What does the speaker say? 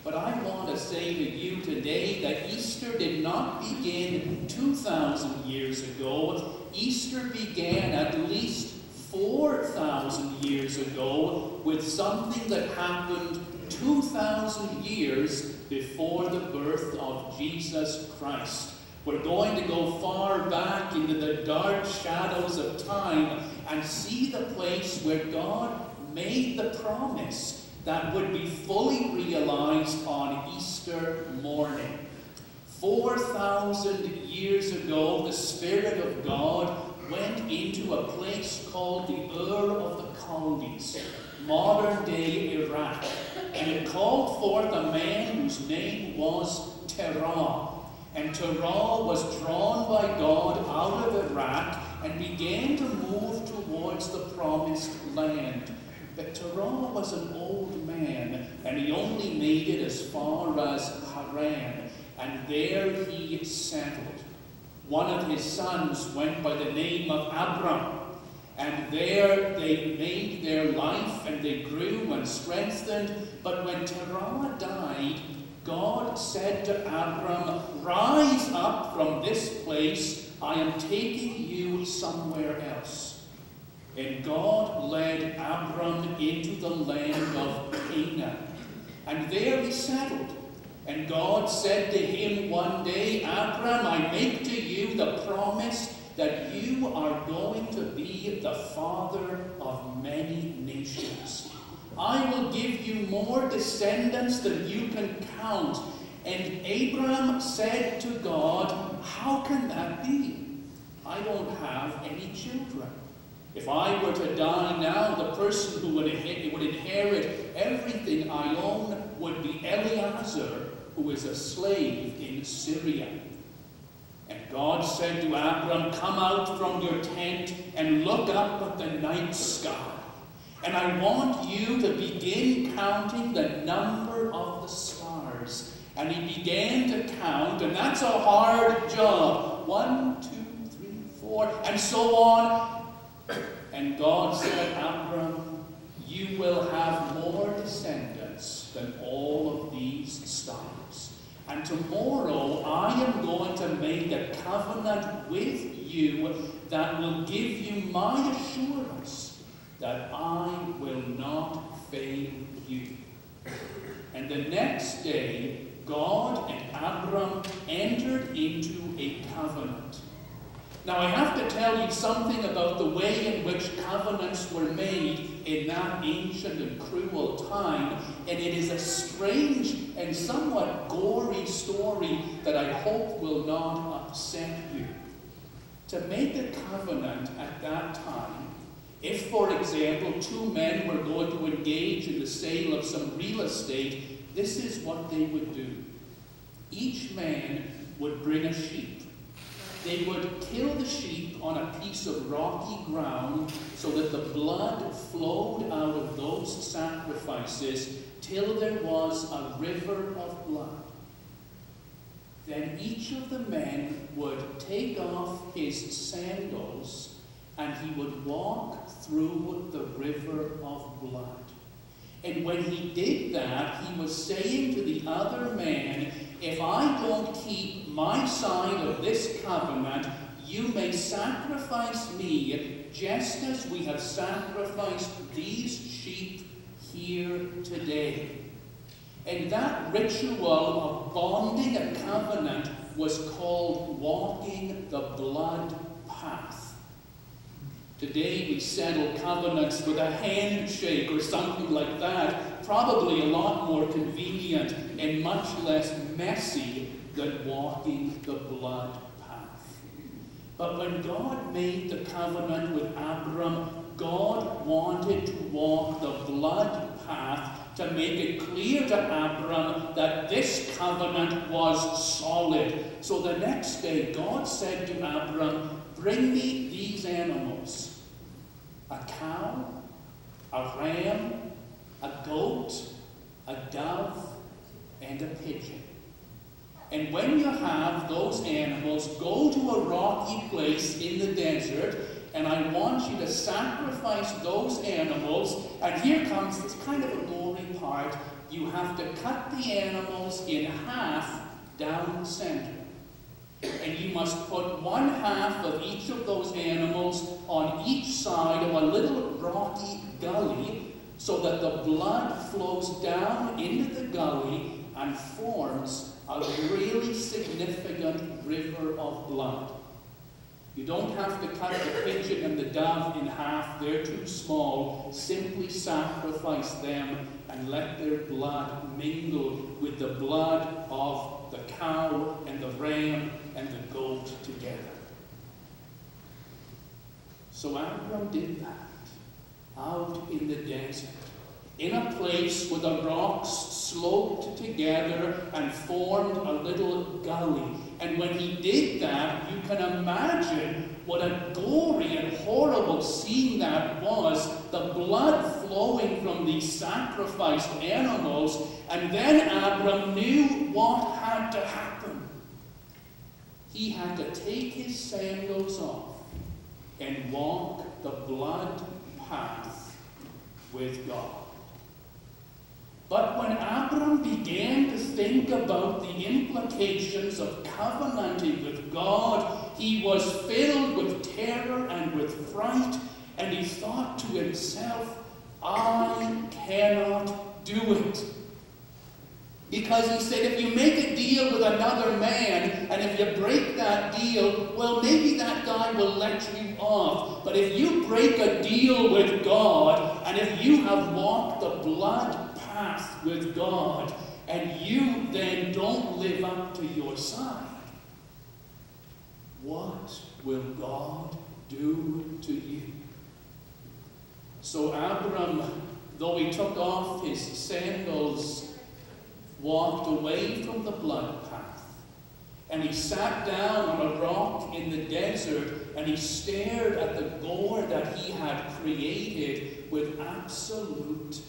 But I want to say to you today that Easter did not begin 2,000 years ago. Easter began at least 4,000 years ago with something that happened 2,000 years before the birth of Jesus Christ. We're going to go far back into the dark shadows of time and see the place where God made the promise that would be fully realized on Easter morning. 4,000 years ago, the Spirit of God went into a place called the Ur of the Chaldees, modern-day Iraq, and it called forth a man whose name was Terah. And Terah was drawn by God out of Iraq and began to move towards the promised land. But Terah was an old man, and he only made it as far as Haran, and there he settled. One of his sons went by the name of Abram, and there they made their life, and they grew and strengthened. But when Terah died, God said to Abram, "Rise up from this place, I am taking you somewhere else." And God led Abram into the land of Canaan, and there he settled. And God said to him one day, "Abram, I make to you the promise that you are going to be the father of many nations. I will give you more descendants than you can count." And Abram said to God, "How can that be? I don't have any children. If I were to die now, the person who would inherit everything I own would be Eliezer, who is a slave in Syria." And God said to Abram, "Come out from your tent and look up at the night sky. And I want you to begin counting the number of the stars." And he began to count, and that's a hard job. 1, 2, 3, 4, and so on. And God said, "Abram, you will have more descendants than all of these stars. And tomorrow I am going to make a covenant with you that will give you my assurance that I will not fail you." And the next day, God and Abram entered into a covenant. Now, I have to tell you something about the way in which covenants were made in that ancient and cruel time, and it is a strange and somewhat gory story that I hope will not upset you. To make a covenant at that time, If, for example, two men were going to engage in the sale of some real estate, this is what they would do. Each man would bring a sheep. They would kill the sheep on a piece of rocky ground so that the blood flowed out of those sacrifices till there was a river of blood. Then each of the men would take off his sandals and he would walk through the river of blood. And when he did that, he was saying to the other man, if I don't keep my side of this covenant, you may sacrifice me just as we have sacrificed these sheep here today. And that ritual of bonding a covenant was called walking the blood path. Today we settle covenants with a handshake or something like that, probably a lot more convenient and much less messy than walking the blood path. But when God made the covenant with Abram, God wanted to walk the blood path to make it clear to Abram that this covenant was solid. So the next day, God said to Abram, bring me these animals: a cow, a ram, a goat, a dove, and a pigeon. And when you have those animals, go to a rocky place in the desert, and I want you to sacrifice those animals. And here comes this kind of a gory part. You have to cut the animals in half down the center. And you must put one half of each of those animals on each side of a little rocky gully so that the blood flows down into the gully and forms a really significant river of blood. You don't have to cut the pigeon and the dove in half. They're too small. Simply sacrifice them and let their blood mingle with the blood of the cow and the ram and the goat together. So Abram did that out in the desert, in a place where the rocks sloped together and formed a little gully. And when he did that, you can imagine what a gory and horrible scene that was, the blood flowing from these sacrificed animals. And then Abram knew what had to happen. He had to take his sandals off and walk the blood path with God. But when Abram began to think about the implications of covenanting with God, he was filled with terror and with fright, and he thought to himself, I cannot do it. Because he said, if you make a deal with another man, and if you break that deal, well, maybe that guy will let you off. But if you break a deal with God, and if you have walked the blood path with God, and you then don't live up to your side, what will God do to you? So Abram, though he took off his sandals, walked away from the blood path, and he sat down on a rock in the desert, and he stared at the gore that he had created with absolute